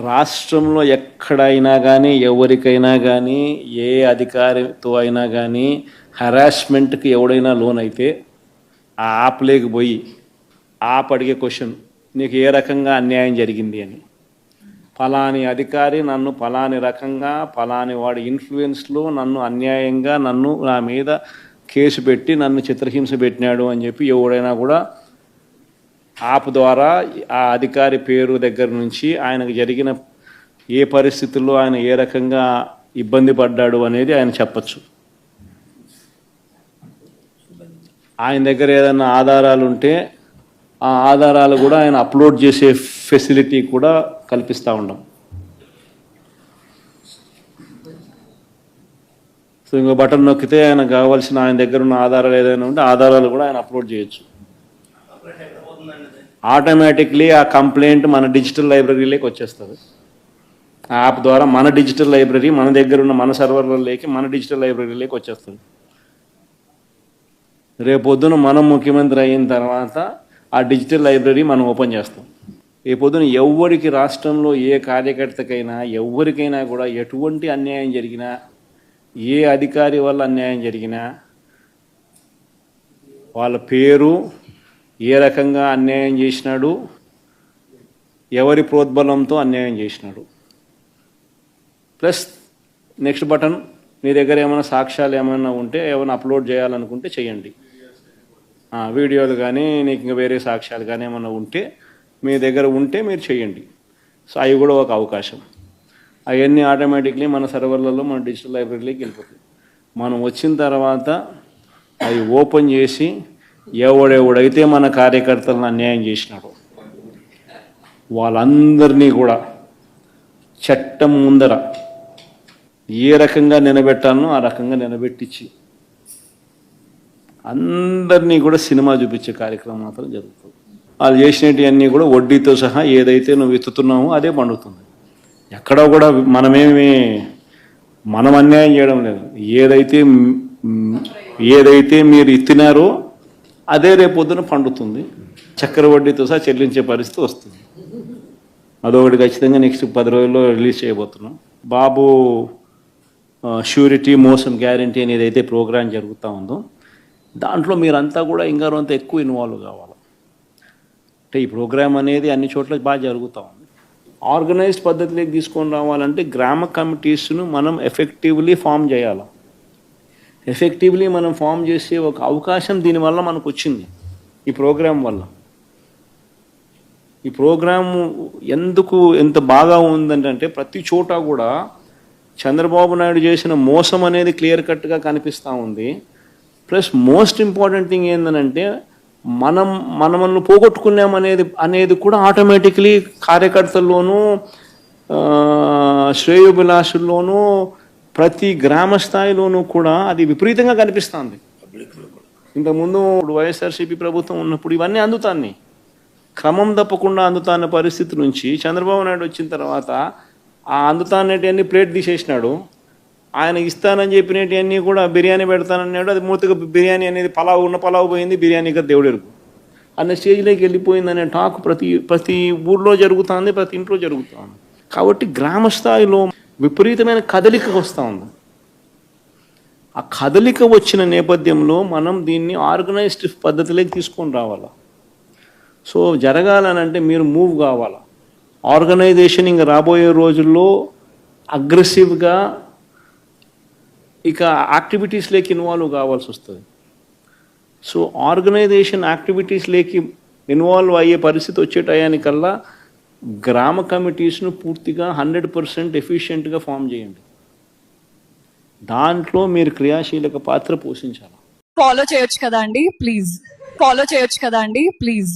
రాష్ట్రంలో ఎక్కడైనా కానీ ఎవరికైనా కానీ ఏ అధికారితో అయినా కానీ హరాస్మెంట్కి ఎవడైనా లోన్ అయితే ఆ యాప్లోకి పోయి యాప్ అడిగే క్వశ్చన్, నీకు ఏ రకంగా అన్యాయం జరిగింది అని. ఫలాని అధికారి నన్ను ఫలాని రకంగా ఫలాని వాడి ఇన్ఫ్లుయెన్స్లో నన్ను అన్యాయంగా నా మీద కేసు పెట్టి నన్ను చిత్రహింస పెట్టినాడు అని చెప్పి ఎవడైనా కూడా యాప్ ద్వారా ఆ అధికారి పేరు దగ్గర నుంచి ఆయనకు జరిగిన ఏ పరిస్థితుల్లో ఆయన ఏ రకంగా ఇబ్బంది పడ్డాడు అనేది ఆయన చెప్పచ్చు. ఆయన దగ్గర ఏదైనా ఆధారాలు ఉంటే ఆ ఆధారాలు కూడా ఆయన అప్లోడ్ చేసే ఫెసిలిటీ కూడా కల్పిస్తూ ఉన్నాం. సో ఇంకో బటన్ నొక్కితే ఆయన కావాల్సిన ఆయన దగ్గర ఉన్న ఆధారాలు ఏదైనా ఉంటే ఆధారాలు కూడా ఆయన అప్లోడ్ చేయొచ్చు. ఆటోమేటిక్లీ ఆ కంప్లైంట్ మన డిజిటల్ లైబ్రరీలోకి వచ్చేస్తుంది. ఆ యాప్ ద్వారా మన డిజిటల్ లైబ్రరీ మన దగ్గర ఉన్న మన సర్వర్లలోకి మన డిజిటల్ లైబ్రరీలోకి వచ్చేస్తుంది. రేపొద్దున మనం ముఖ్యమంత్రి అయిన తర్వాత ఆ డిజిటల్ లైబ్రరీ మనం ఓపెన్ చేస్తాం. రేపొద్దున ఎవరికి రాష్ట్రంలో ఏ కార్యకర్తకైనా ఎవరికైనా కూడా ఎటువంటి అన్యాయం జరిగినా, ఏ అధికారి వల్ల అన్యాయం జరిగినా, వాళ్ళ పేరు, ఏ రకంగా అన్యాయం చేసినాడు, ఎవరి ప్రోద్బలంతో అన్యాయం చేసినాడు, ప్లస్ నెక్స్ట్ బటన్, మీ దగ్గర ఏమైనా సాక్ష్యాలు ఏమైనా ఉంటే ఏమైనా అప్లోడ్ చేయాలనుకుంటే చేయండి. వీడియోలు కానీ నీకు ఇంకా వేరే సాక్ష్యాలు కానీ ఏమైనా ఉంటే మీ దగ్గర ఉంటే మీరు చేయండి. సో అవి కూడా ఒక అవకాశం. అవన్నీ ఆటోమేటిక్లీ మన సర్వర్లలో మన డిజిటల్ లైబ్రరీలోకి వెళ్ళిపోతుంది. మనం వచ్చిన తర్వాత అవి ఓపెన్ చేసి ఎవడెవడైతే మన కార్యకర్తలను అన్యాయం చేసినాడో వాళ్ళందరినీ కూడా చట్టం ముందర ఏ రకంగా నిలబెట్టాలనో ఆ రకంగా నిలబెట్టించి అందరినీ కూడా సినిమా చూపించే కార్యక్రమం మాత్రం జరుగుతుంది. వాళ్ళు చేసినవన్నీ కూడా వడ్డీతో సహా ఏదైతే నువ్వు ఎత్తుతున్నావో అదే పండుతుంది. ఎక్కడో కూడా మనం అన్యాయం చేయడం లేదు. ఏదైతే మీరు ఎత్తినారో అదే రేపొద్దున పండుతుంది. చక్కెర వడ్డీతో సహా చెల్లించే పరిస్థితి వస్తుంది. అదొకటి ఖచ్చితంగా నెక్స్ట్ 10 రోజుల్లో రిలీజ్ చేయబోతున్నాం. బాబు ష్యూరిటీ మోసం గ్యారంటీ అని ఏదైతే ప్రోగ్రాం జరుగుతూ ఉందో దాంట్లో మీరంతా కూడా ఇంకా అంత ఎక్కువ ఇన్వాల్వ్ కావాలి. అంటే ఈ ప్రోగ్రాం అనేది అన్ని చోట్ల బాగా జరుగుతూ ఉంది. ఆర్గనైజ్డ్ పద్ధతిలోకి తీసుకొని రావాలంటే గ్రామ కమిటీస్ను మనం ఎఫెక్టివ్లీ ఫామ్ చేయాలి. ఎఫెక్టివ్లీ మనం ఫామ్ చేసే ఒక అవకాశం దీనివల్ల మనకు వచ్చింది ఈ ప్రోగ్రాం వల్ల. ఈ ప్రోగ్రాము ఎందుకు ఎంత బాగా ఉందంటే ప్రతి చోట కూడా చంద్రబాబు నాయుడు చేసిన మోసం అనేది క్లియర్ కట్గా కనిపిస్తూ ఉంది. ప్లస్ మోస్ట్ ఇంపార్టెంట్ థింగ్ ఏంటంటే మనల్ని పోగొట్టుకున్నామనేది కూడా ఆటోమేటిక్లీ కార్యకర్తల్లోనూ శ్రేయోభిలాషుల్లోనూ ప్రతి గ్రామ స్థాయిలోనూ కూడా అది విపరీతంగా కనిపిస్తుంది. ఇంతకుముందు వైఎస్ఆర్సీపీ ప్రభుత్వం ఉన్నప్పుడు ఇవన్నీ అందుతాన్ని క్రమం తప్పకుండా అందుతాన్న పరిస్థితి నుంచి చంద్రబాబు నాయుడు వచ్చిన తర్వాత ఆ అందుతాన్నటివన్నీ ప్లేట్ తీసేసినాడు. ఆయన ఇస్తానని చెప్పినవన్నీ కూడా బిర్యానీ పెడతానన్నాడు. అది మూతగా బిర్యానీ అనేది పలావ్ పోయింది, బిర్యానీగా దేవుడెరుగు అన్న స్టేజ్లోకి వెళ్ళిపోయిందనే టాక్ ప్రతి ఊర్లో జరుగుతుంది, ప్రతి ఇంట్లో జరుగుతుంది. కాబట్టి గ్రామ స్థాయిలో విపరీతమైన కదలిక వస్తూ ఉంది. ఆ కదలిక వచ్చిన నేపథ్యంలో మనం దీన్ని ఆర్గనైజ్డ్ పద్ధతిలోకి తీసుకొని రావాలి. సో జరగాలనంటే మీరు మూవ్ కావాలి. ఆర్గనైజేషన్ ఇంకా రాబోయే రోజుల్లో అగ్రెసివ్గా ఇక యాక్టివిటీస్లోకి ఇన్వాల్వ్ కావాల్సి వస్తుంది. సో ఆర్గనైజేషన్ యాక్టివిటీస్లోకి ఇన్వాల్వ్ అయ్యే పరిస్థితి వచ్చే టయానికల్లా గ్రామ కమిటీస్ను పూర్తిగా 100% ఎఫిషియెంట్గా ఫామ్ చేయండి. దాంట్లో మీరు క్రియాశీలక పాత్ర పోషించాలి. ఫాలో చేయొచ్చు కదా అండి ప్లీజ్.